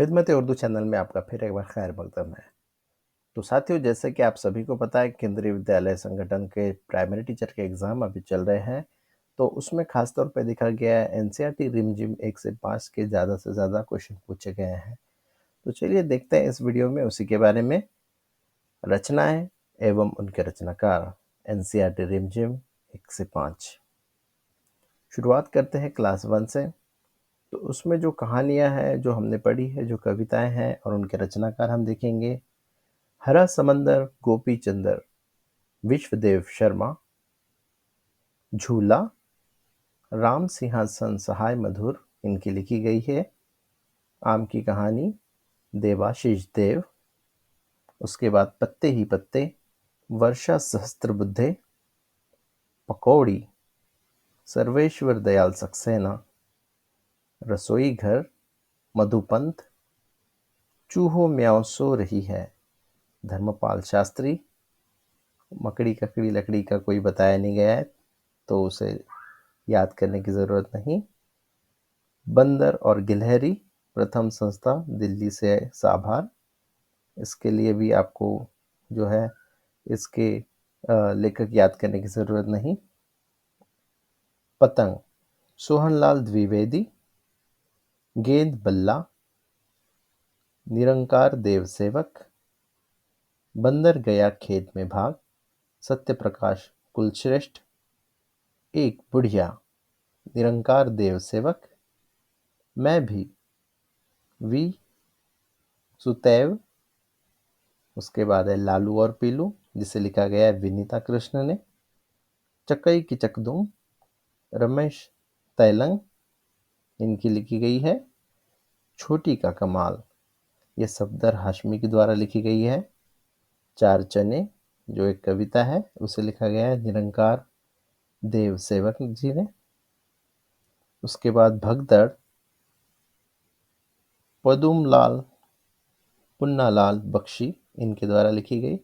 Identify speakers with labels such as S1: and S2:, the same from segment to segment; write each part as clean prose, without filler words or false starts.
S1: खिदमत उर्दू चैनल में आपका फिर एक बार खैर मकदम है। तो साथियों, जैसे कि आप सभी को पता है, केंद्रीय विद्यालय संगठन के प्राइमरी टीचर के एग्ज़ाम अभी चल रहे हैं। तो उसमें ख़ास तौर पे देखा गया है एनसीईआरटी रिमझिम 1 से 5 के ज़्यादा से ज़्यादा क्वेश्चन पूछे गए हैं। तो चलिए देखते हैं इस वीडियो में उसी के बारे में। रचनाएँ एवं उनके रचनाकार, एनसीईआरटी रिमझिम 1 से 5। शुरुआत करते हैं क्लास 1 से। तो उसमें जो कहानियाँ हैं, जो हमने पढ़ी है, जो कविताएँ हैं और उनके रचनाकार हम देखेंगे। हरा समंदर गोपी चंदर, विश्वदेव शर्मा। झूला, राम सिंहासन सहाय मधुर, इनकी लिखी गई है। आम की कहानी, देवाशीष देव। उसके बाद पत्ते ही पत्ते, वर्षा सहस्त्रबुद्धे। पकौड़ी, सर्वेश्वर दयाल सक्सेना। रसोई घर, मधुपंत। चूहो म्याऊं सो रही है, धर्मपाल शास्त्री। मकड़ी ककड़ी लकड़ी का कोई बताया नहीं गया है, तो उसे याद करने की ज़रूरत नहीं। बंदर और गिलहरी, प्रथम संस्था दिल्ली से साभार। इसके लिए भी आपको जो है इसके लेखक याद करने की ज़रूरत नहीं। पतंग, सोहनलाल द्विवेदी। गेंद बल्ला, निरंकार देव सेवक। बंदर गया खेत में भाग, सत्यप्रकाश कुलश्रेष्ठ। एक बुढ़िया, निरंकार देव सेवक। मैं भी, वी सुतैव। उसके बाद है लालू और पीलू, जिसे लिखा गया है विनीता कृष्ण ने। चकई की चकदुम, रमेश तैलंग, इनकी लिखी गई है। छोटी का कमाल, ये सफदर हाशमी के द्वारा लिखी गई है। चार चने, जो एक कविता है, उसे लिखा गया है निरंकार देव सेवक जी ने। उसके बाद भगदड़, पदुमलाल पुन्नालाल बख्शी, इनके द्वारा लिखी गई।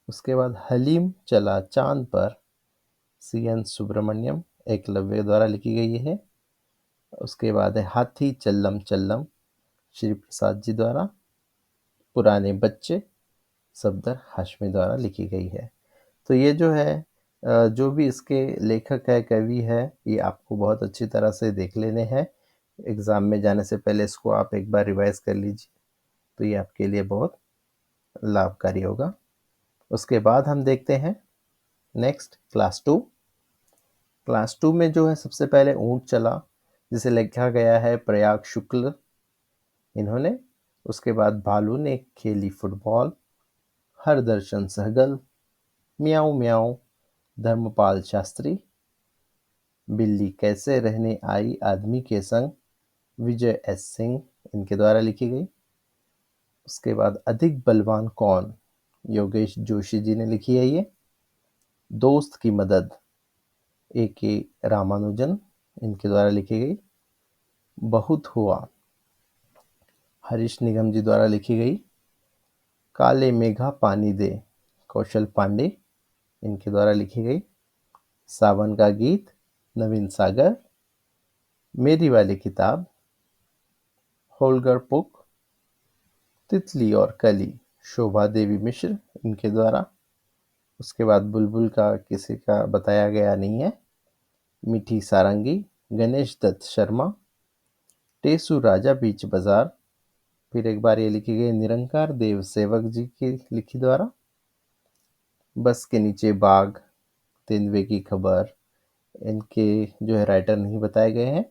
S1: उसके बाद हलीम चला चांद पर, CN सुब्रमण्यम, एकलव्य द्वारा लिखी गई है। उसके बाद है हाथी चल्लम चल्लम, श्री प्रसाद जी द्वारा। पुराने बच्चे, सफदर हाशमी द्वारा लिखी गई है। तो ये जो है जो भी इसके लेखक है, कवि है, ये आपको बहुत अच्छी तरह से देख लेने हैं। एग्ज़ाम में जाने से पहले इसको आप एक बार रिवाइज़ कर लीजिए, तो ये आपके लिए बहुत लाभकारी होगा। उसके बाद हम देखते हैं नेक्स्ट क्लास 2। क्लास 2 में जो है सबसे पहले ऊँट चला, जिसे लिखा गया है प्रयाग शुक्ल, इन्होंने। उसके बाद भालू ने खेली फुटबॉल, हरदर्शन सहगल। म्याऊं म्याऊं, धर्मपाल शास्त्री। बिल्ली कैसे रहने आई आदमी के संग, विजय एस सिंह, इनके द्वारा लिखी गई। उसके बाद अधिक बलवान कौन, योगेश जोशी जी ने लिखी है ये। दोस्त की मदद, A.K. रामानुजन, इनके द्वारा लिखी गई। बहुत हुआ, हरीश निगम जी द्वारा लिखी गई। काले मेघा पानी दे, कौशल पांडे, इनके द्वारा लिखी गई। सावन का गीत, नवीन सागर। मेरी वाली किताब, होल्गर पुक। तितली और कली, शोभा देवी मिश्र, इनके द्वारा। उसके बाद बुलबुल का किसी का बताया गया नहीं है। मीठी सारंगी, गणेश दत्त शर्मा। टेसू राजा बीच बाजार, फिर एक बार ये लिखी गई निरंकार देव सेवक जी की लिखी द्वारा। बस के नीचे बाघ, तेंदुए की खबर, इनके जो है राइटर नहीं बताए गए हैं।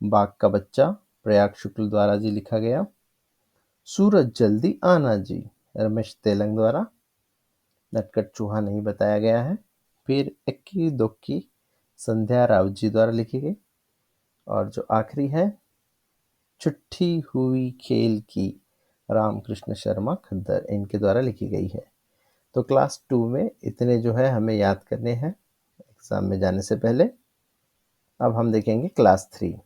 S1: बाघ का बच्चा, प्रयाग शुक्ल द्वारा जी लिखा गया। सूरज जल्दी आना जी, रमेश तेलंग द्वारा। नटखट चूहा नहीं बताया गया है। फिर इक्की दुक्की, संध्या राउत जी द्वारा लिखी गई। और जो आखिरी है, छुट्टी हुई खेल की, रामकृष्ण शर्मा खद्दर, इनके द्वारा लिखी गई है। तो क्लास 2 में इतने जो है हमें याद करने हैं एग्ज़ाम में जाने से पहले। अब हम देखेंगे क्लास 3।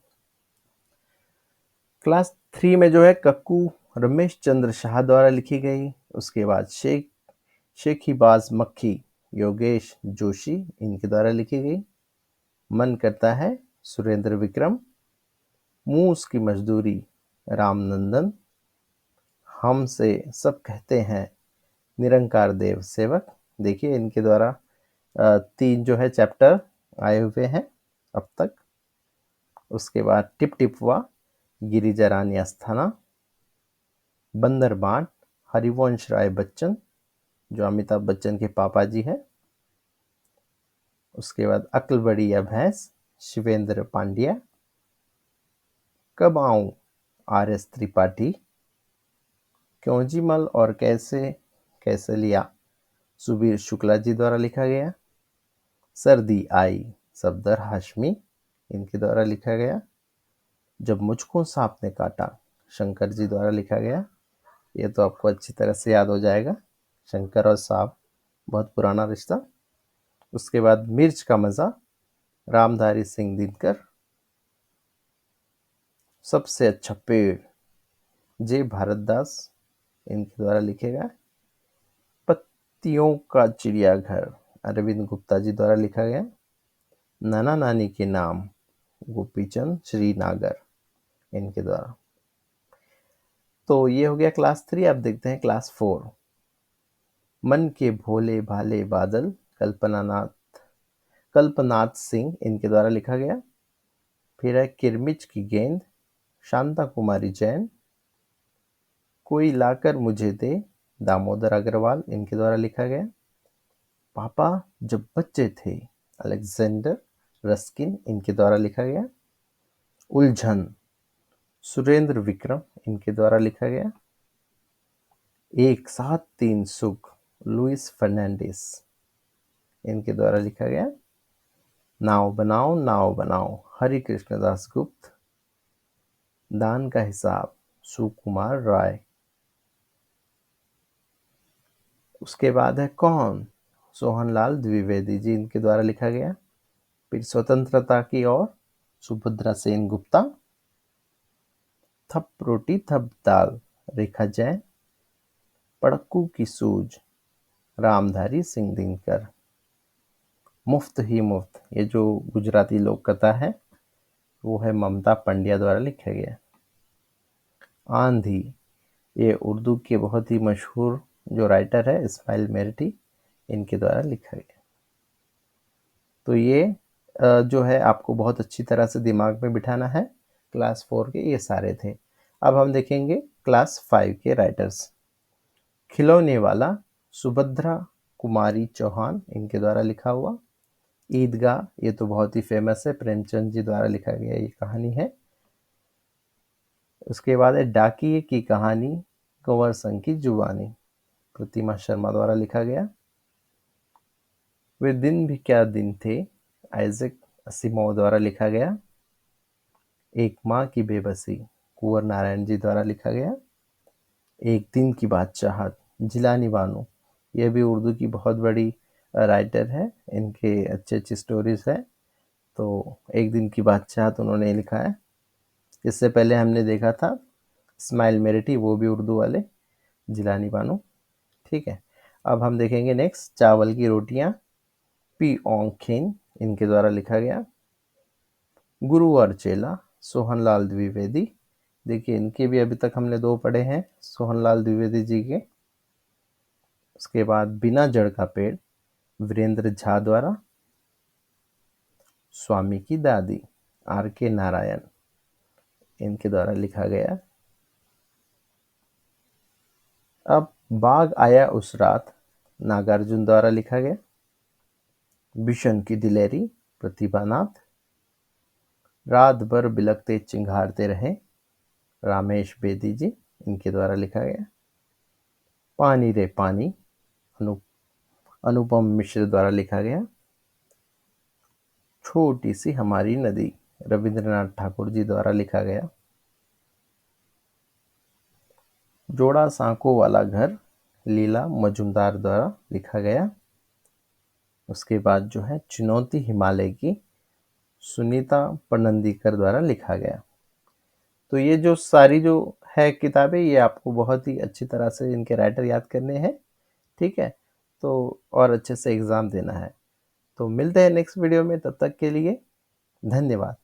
S1: क्लास 3 में जो है कक्कू, रमेश चंद्र शाह द्वारा लिखी गई। उसके बाद शेखीबाज मक्खी, योगेश जोशी, इनके द्वारा लिखी गई। मन करता है, सुरेंद्र विक्रम। मूस की मजदूरी, रामनंदन, हमसे सब कहते हैं, निरंकार देव सेवक। देखिए इनके द्वारा 3 जो है चैप्टर आए हुए हैं अब तक। उसके बाद टिप टिपवा, गिरिजा रानी अस्थाना, बंदर बांट, हरिवंश राय बच्चन जो अमिताभ बच्चन के पापा जी हैं। उसके बाद अक्ल बड़ी या भैंस, शिवेंद्र पांड्या, कब आऊं, RS त्रिपाठी, क्यों जी मल और कैसे कैसे लिया, सुबीर शुक्ला जी द्वारा लिखा गया। सर्दी आई, सफदर हाशमी, इनके द्वारा लिखा गया। जब मुझको सांप ने काटा, शंकर जी द्वारा लिखा गया। ये तो आपको अच्छी तरह से याद हो जाएगा, शंकर और सांप बहुत पुराना रिश्ता। उसके बाद मिर्च का मज़ा, रामधारी सिंह दिनकर। सबसे अच्छा पेड़, जे भारतदास, इनके द्वारा लिखे गए। पत्तियों का चिड़ियाघर, अरविंद गुप्ता जी द्वारा लिखा गया। नाना नानी के नाम, गोपीचंद श्रीनागर, इनके द्वारा। तो ये हो गया क्लास 3। अब देखते हैं क्लास 4। मन के भोले भाले बादल, कल्पनाथ सिंह, इनके द्वारा लिखा गया। फिर है किरमिच की गेंद, शांता कुमारी जैन। कोई लाकर मुझे दे, दामोदर अग्रवाल, इनके द्वारा लिखा गया। पापा जब बच्चे थे, अलेक्जेंडर रस्किन, इनके द्वारा लिखा गया। उलझन, सुरेंद्र विक्रम, इनके द्वारा लिखा गया। एक साथ 3 सुख, लुइस फर्नांडिस, इनके द्वारा लिखा गया। नाव बनाओ, हरि कृष्ण दास गुप्त। दान का हिसाब, सुकुमार राय। उसके बाद है कौन, सोहनलाल द्विवेदी जी, इनके द्वारा लिखा गया। फिर स्वतंत्रता की ओर, सुभद्रा सेन गुप्ता। थप रोटी थप दाल, रेखा जैन। पड़क्कू की सूझ, रामधारी सिंह दिनकर। मुफ्त ही मुफ्त, ये जो गुजराती लोक कथा है वो है ममता पंड्या द्वारा लिखा गया। आंधी, ये उर्दू के बहुत ही मशहूर जो राइटर है इस्माइल मेरठी, इनके द्वारा लिखा गया। तो ये जो है आपको बहुत अच्छी तरह से दिमाग में बिठाना है। क्लास 4 के ये सारे थे। अब हम देखेंगे क्लास 5 के राइटर्स। खिलौने वाला, सुभद्रा कुमारी चौहान, इनके द्वारा लिखा हुआ। ईदगाह, ये तो बहुत ही फेमस है, प्रेमचंद जी द्वारा लिखा गया ये कहानी है। उसके बाद है डाकिये की कहानी, कंवर सिंह की जुबानी, प्रतिमा शर्मा द्वारा लिखा गया। वे दिन भी क्या दिन थे, आइजैक असिमोव द्वारा लिखा गया। एक माँ की बेबसी, कुंवर नारायण जी द्वारा लिखा गया। एक दिन की बादशाहत, जिलानी बानो, ये भी उर्दू की बहुत बड़ी राइटर है, इनके अच्छे अच्छी स्टोरीज है। तो एक दिन की बादशाहत उन्होंने लिखा है। इससे पहले हमने देखा था इस्माइल मेरठी, वो भी उर्दू वाले, जिलानी बानो। ठीक है, अब हम देखेंगे नेक्स्ट चावल की रोटियां, पी ओंग खिन, इनके द्वारा लिखा गया। गुरु और चेला, सोहनलाल द्विवेदी। देखिए इनके भी अभी तक हमने 2 पढ़े हैं, सोहनलाल द्विवेदी जी के। उसके बाद बिना जड़ का पेड़, वीरेंद्र झा द्वारा। स्वामी की दादी, RK नारायण, इनके द्वारा लिखा गया। अब बाघ आया उस रात, नागार्जुन द्वारा लिखा गया। बिशन की दिलेरी, प्रतिभानाथ। रात भर बिलखते चिंघारते रहे, रामेश बेदी जी, इनके द्वारा लिखा गया। पानी रे पानी, अनुपम मिश्र द्वारा लिखा गया। छोटी सी हमारी नदी, रविंद्रनाथ ठाकुर जी द्वारा लिखा गया। जोड़ा सांकों वाला घर, लीला मजुमदार द्वारा लिखा गया। उसके बाद जो है चुनौती हिमालय की, सुनीता पनंदीकर द्वारा लिखा गया। तो ये जो सारी जो है किताबें, ये आपको बहुत ही अच्छी तरह से इनके राइटर याद करने हैं। ठीक है, तो और अच्छे से एग्ज़ाम देना है। तो मिलते हैं नेक्स्ट वीडियो में, तब तक के लिए धन्यवाद।